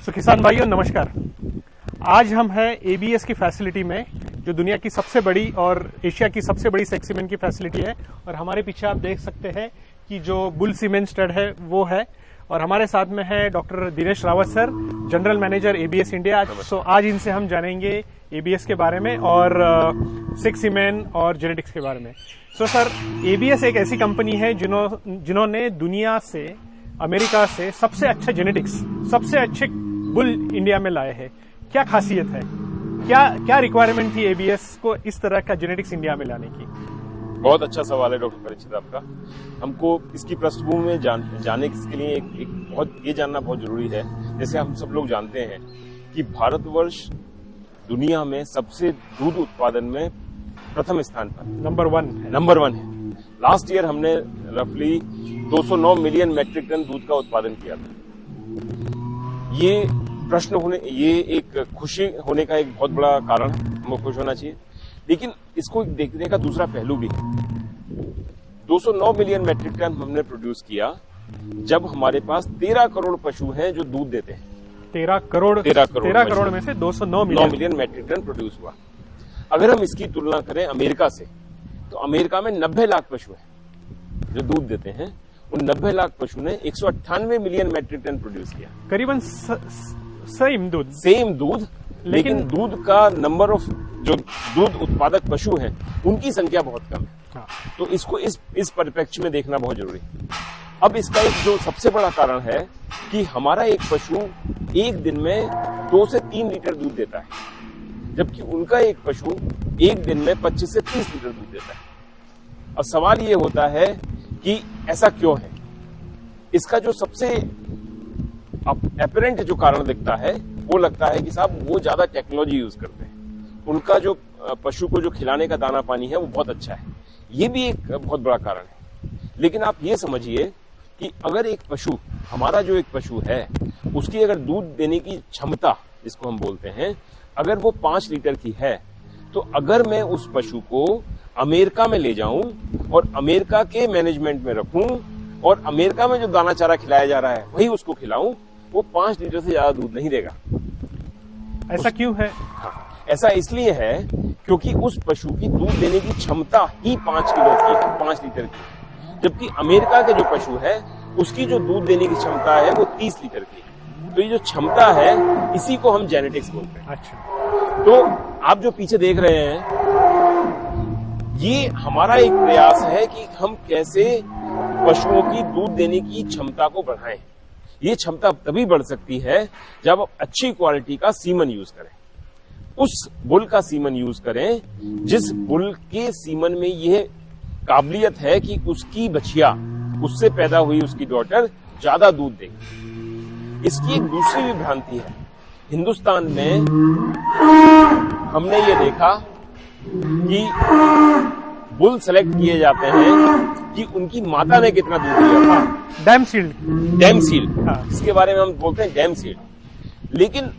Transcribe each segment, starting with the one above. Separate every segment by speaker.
Speaker 1: तो किसान भाइयों नमस्कार। आज हम हैं एबीएस की फैसिलिटी में, जो दुनिया की सबसे बड़ी और एशिया की सबसे बड़ी सेक सीमेंट की फैसिलिटी है। और हमारे पीछे आप देख सकते हैं कि जो बुल सीमेंट स्टड है वो है। और हमारे साथ में है doctor Dinesh Rawat sir, general manager ABS India. So आज इनसे हम जानेंगे एबीएस के बारे में और सेक सीमेंट और जेनेटिक्स के बारे में। सो सर, एबीएस एक ऐसी कंपनी है जिन्होंने दुनिया से, अमेरिका से सबसे अच्छा जेनेटिक्स, सबसे अच्छे बुल इंडिया में लाए हैं। क्या खासियत है, क्या रिक्वायरमेंट थी एबीएस को इस तरह का जेनेटिक्स इंडिया में लाने की?
Speaker 2: बहुत अच्छा सवाल है डॉक्टर परीक्षित आपका। हमको इसकी पृष्ठभूमि में जाने के लिए एक बहुत ये जानना बहुत जरूरी है। जैसे हम सब लोग जानते हैं कि भारतवर्ष दुनिया में सबसे दूध उत्पादन में प्रथम स्थान पर
Speaker 1: नंबर वन है।
Speaker 2: लास्ट ईयर हमने रफली 209 मिलियन मैट्रिक टन दूध का उत्पादन किया था। ये एक खुशी होने का एक बहुत बड़ा कारण है, हमको खुश होना चाहिए। लेकिन इसको देखने का दूसरा पहलू भी है। 209 मिलियन मैट्रिक टन हमने प्रोड्यूस किया जब हमारे पास 13 करोड़ पशु हैं जो दूध देते हैं।
Speaker 1: 13 करोड़ में से 209
Speaker 2: मिलियन मैट्रिक टन प्रोड्यूस हुआ। अगर हम इसकी तुलना करें अमेरिका से, तो अमेरिका में 90 लाख पशु हैं जो दूध देते हैं। उन 90 लाख पशु ने 198 मिलियन मैट्रिक टन प्रोड्यूस किया।
Speaker 1: करीबन
Speaker 2: सेम दूध, लेकिन दूध का नंबर ऑफ जो दूध उत्पादक पशु हैं उनकी संख्या बहुत कम है।
Speaker 1: हाँ।
Speaker 2: तो इसको इस परिप्रेक्ष्य में देखना बहुत जरूरी है। अब इसका एक जो सबसे बड़ा कारण है कि हमारा एक पशु एक दिन में 2 से 3 लीटर दूध देता है, जबकि उनका एक पशु एक दिन में 25 से 30 लीटर दूध देता है। अब सवाल ये होता है कि ऐसा क्यों है? इसका जो सबसे अपरेंट जो कारण दिखता है वो लगता है कि साहब वो ज्यादा टेक्नोलॉजी यूज करते हैं। उनका जो पशु को जो खिलाने का दाना पानी है वो बहुत अच्छा है। ये भी एक बहुत बड़ा कारण है। लेकिन आप ये समझिए कि अगर एक पशु, हमारा जो एक पशु है, उसकी अगर दूध देने की क्षमता जिसको हम बोलते हैं, अगर वो 5 लीटर की है, तो अगर मैं उस पशु को अमेरिका में ले जाऊं और अमेरिका के मैनेजमेंट में रखूं और अमेरिका में जो दाना चारा खिलाया जा रहा है वही उसको खिलाऊं, वो 5 लीटर से ज्यादा दूध नहीं देगा।
Speaker 1: ऐसा क्यों है?
Speaker 2: हाँ, ऐसा इसलिए है क्योंकि उस पशु की दूध देने की क्षमता ही 5 किलो की है, 5 लीटर की, जबकि अमेरिका के जो पशु है उसकी जो दूध देने की क्षमता है वो 30 लीटर की है। तो ये जो क्षमता है इसी को हम जेनेटिक्स बोलते हैं।
Speaker 1: अच्छा।
Speaker 2: तो आप जो पीछे देख रहे हैं, ये हमारा एक प्रयास है कि हम कैसे पशुओं की दूध देने की क्षमता को बढ़ाएं। ये क्षमता तभी बढ़ सकती है जब आप अच्छी क्वालिटी का सीमन यूज करें, उस बुल का सीमन यूज करें जिस बुल के सीमन में यह काबिलियत है कि उसकी बछिया, उससे पैदा हुई उसकी डॉटर ज्यादा दूध देगी। इसकी एक दूसरी भी भ्रांति है। हिंदुस्तान में हमने ये देखा कि बुल सेलेक्ट किए जाते हैं कि उनकी माता ने कितना दूध दिया था।
Speaker 1: Dam sealed.
Speaker 2: हाँ। इसके बारे में हम बोलते हैं डैम सील्ड। लेकिन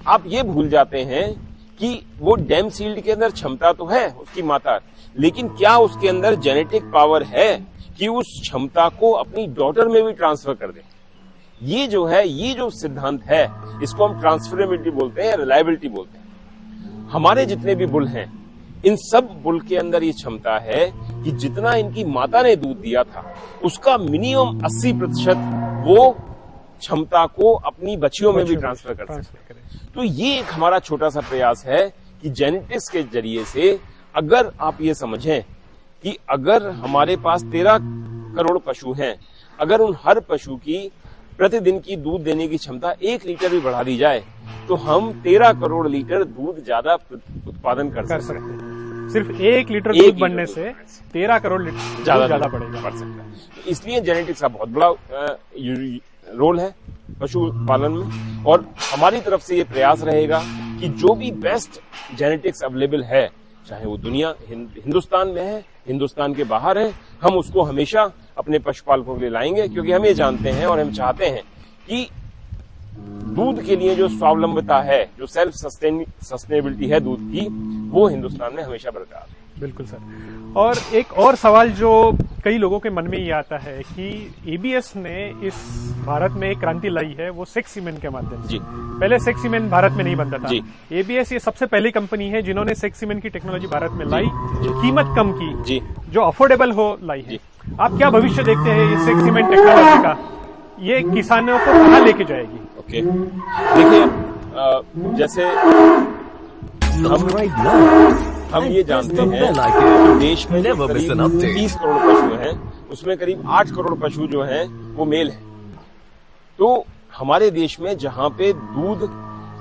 Speaker 2: आप ये भूल जाते हैं कि वो डैम सील्ड के अंदर क्षमता तो है उसकी माता, लेकिन क्या उसके अंदर जेनेटिक पावर है कि उस क्षमता को अपनी डॉटर में भी ट्रांसफर कर दे? ये जो सिद्धांत है, इसको हम ट्रांसफरेबिलिटी बोलते हैं, रिलायबिलिटी बोलते हैं। हमारे जितने भी बुल हैं, इन सब बुल के अंदर ये क्षमता है कि जितना इनकी माता ने दूध दिया था उसका मिनिमम 80% वो क्षमता को अपनी बच्चियों में भी ट्रांसफर कर सकते हैं। तो ये एक हमारा छोटा सा प्रयास है कि जेनेटिक्स के जरिए से अगर आप ये समझें कि अगर हमारे पास 13 करोड़ पशु हैं, अगर उन हर पशु की प्रतिदिन की दूध देने की क्षमता 1 लीटर भी बढ़ा दी जाए, तो हम 13 करोड़ लीटर दूध ज्यादा उत्पादन कर सकते हैं।
Speaker 1: सिर्फ 1 लीटर दूध बढ़ने से 13 करोड़ लीटर ज्यादा बढ़ेगा,
Speaker 2: बढ़ सकता है। तो इसलिए जेनेटिक्स का बहुत बड़ा रोल है पशु पालन में। और हमारी तरफ से ये प्रयास रहेगा कि जो भी बेस्ट जेनेटिक्स अवेलेबल है, चाहे वो दुनिया हिंदुस्तान में है, हिंदुस्तान के बाहर है, हम उसको हमेशा अपने पशुपालकों के लिए लाएंगे, क्योंकि हम ये जानते हैं और हम चाहते हैं कि दूध के लिए जो स्वावलंबता है, जो सेल्फ सस्टेनेबिलिटी है दूध की, वो हिंदुस्तान में हमेशा बरकरार है।
Speaker 1: बिल्कुल सर। और एक और सवाल जो कई लोगों के मन में ये आता है कि एबीएस ने इस भारत में एक क्रांति लाई है, वो सेक्स सीमेंट के माध्यम से।
Speaker 2: जी।
Speaker 1: पहले सेक्स सीमेंट भारत में नहीं बनता था।
Speaker 2: जी।
Speaker 1: एबीएस ये सबसे पहली कंपनी है जिन्होंने सेक्स सीमेंट की टेक्नोलॉजी भारत में लाई, कीमत कम की,
Speaker 2: जी।
Speaker 1: जो अफोर्डेबल हो लाई है। आप क्या भविष्य देखते हैं इस सेक्स सीमेंट टेक्नोलॉजी का? ये किसानों को कहाँ लेके जाएगी?
Speaker 2: ओके, देखिए जैसे हम ये जानते हैं कि देश में जो करीब 30 करोड़ पशु हैं, उसमें करीब 8 करोड़ पशु जो हैं वो मेल हैं। तो हमारे देश में जहां पे दूध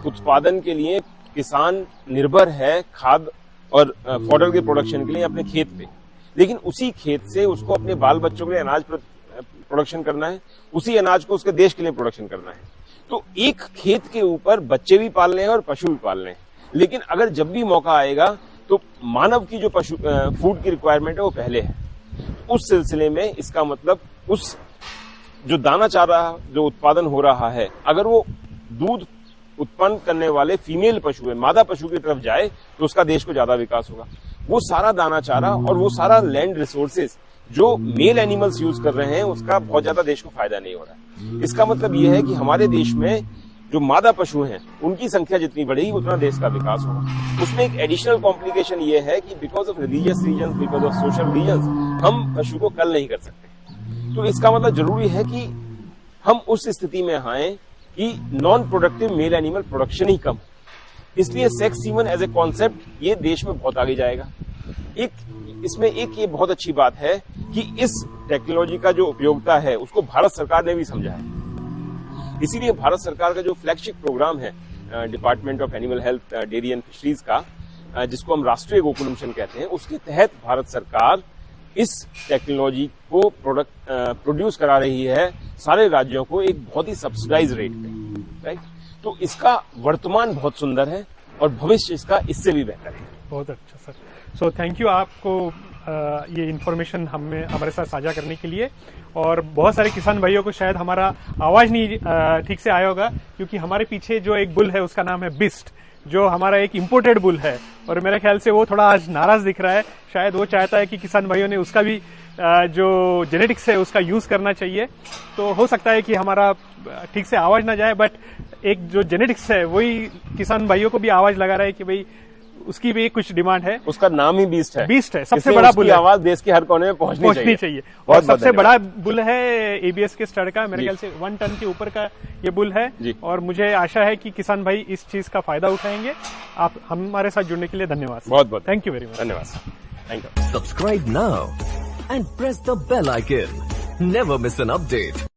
Speaker 2: उत्पादन के लिए किसान निर्भर है खाद और फॉडर के प्रोडक्शन के लिए अपने खेत पे, लेकिन उसी खेत से उसको अपने बाल बच्चों के लिए अनाज प्रोडक्शन करना है, उसी अनाज को उसके देश के लिए प्रोडक्शन करना है। तो एक खेत के ऊपर बच्चे भी पालने हैं और पशु भी पालने हैं। लेकिन अगर जब भी मौका आएगा तो मानव की जो पशु फूड की रिक्वायरमेंट है वो पहले है। उस सिलसिले में इसका मतलब उस जो दाना चारा जो उत्पादन हो रहा है, अगर वो दूध उत्पन्न करने वाले फीमेल पशु है, मादा पशु की तरफ जाए तो उसका देश को ज्यादा विकास होगा। वो सारा दाना चारा और वो सारा लैंड रिसोर्सेज जो मेल एनिमल्स यूज कर रहे हैं उसका बहुत ज्यादा देश को फायदा नहीं हो रहा है। इसका मतलब ये है कि हमारे देश में जो मादा पशु हैं उनकी संख्या जितनी बढ़ेगी उतना देश का विकास होगा। उसमें एक एडिशनल कॉम्प्लिकेशन ये है कि because of religious reason, because of social reason, हम पशु को कल नहीं कर सकते। तो इसका मतलब जरूरी है कि हम उस स्थिति में आए कि non productive male animal production ही कम। इसलिए sex semen as a concept ये देश में बहुत आगे जाएगा। इसमें एक ये बहुत अच्छी बात है कि इस टेक्नोलॉजी का जो उपयोगिता है उसको भारत सरकार ने भी समझा है। इसीलिए भारत सरकार का जो फ्लैगशिप प्रोग्राम है department of animal health, dairy and fisheries का, जिसको हम राष्ट्रीय गोकुल मिशन कहते हैं, उसके तहत भारत सरकार इस टेक्नोलॉजी को प्रोड्यूस करा रही है सारे राज्यों को एक बहुत ही सब्सिडाइज रेट पे, राइट। तो इसका वर्तमान बहुत सुंदर है और भविष्य इसका इससे भी बेहतर है।
Speaker 1: बहुत अच्छा सर। सो थैंक यू आपको ये इन्फॉर्मेशन हमारे साथ साझा करने के लिए। और बहुत सारे किसान भाइयों को शायद हमारा आवाज नहीं ठीक से आया होगा, क्योंकि हमारे पीछे जो एक बुल है उसका नाम है बिस्ट, जो हमारा एक इम्पोर्टेड बुल है, और मेरे ख्याल से वो थोड़ा आज नाराज दिख रहा है। शायद वो चाहता है कि किसान भाइयों ने उसका भी जो जेनेटिक्स है उसका यूज करना चाहिए। तो हो सकता है कि हमारा ठीक से आवाज ना जाए, बट एक जो जेनेटिक्स है वही किसान भाइयों को भी आवाज लगा रहा है कि भाई उसकी भी कुछ डिमांड है।
Speaker 2: उसका नाम ही बीस्ट है।
Speaker 1: बीस्ट है, सबसे बड़ा बुल है।
Speaker 2: आवाज देश के हर कोने में पहुंचनी चाहिए।
Speaker 1: और सबसे बड़ा बुल है एबीएस के स्टड का, मेरे ख्याल से 1 टन के ऊपर का ये बुल है। और मुझे आशा है कि किसान भाई इस चीज का फायदा उठाएंगे। आप हमारे साथ जुड़ने के लिए धन्यवाद।
Speaker 2: बहुत बहुत
Speaker 1: थैंक यू वेरी मच।
Speaker 2: धन्यवाद। Thank you.
Speaker 3: Subscribe now and press the bell icon. Never miss an update.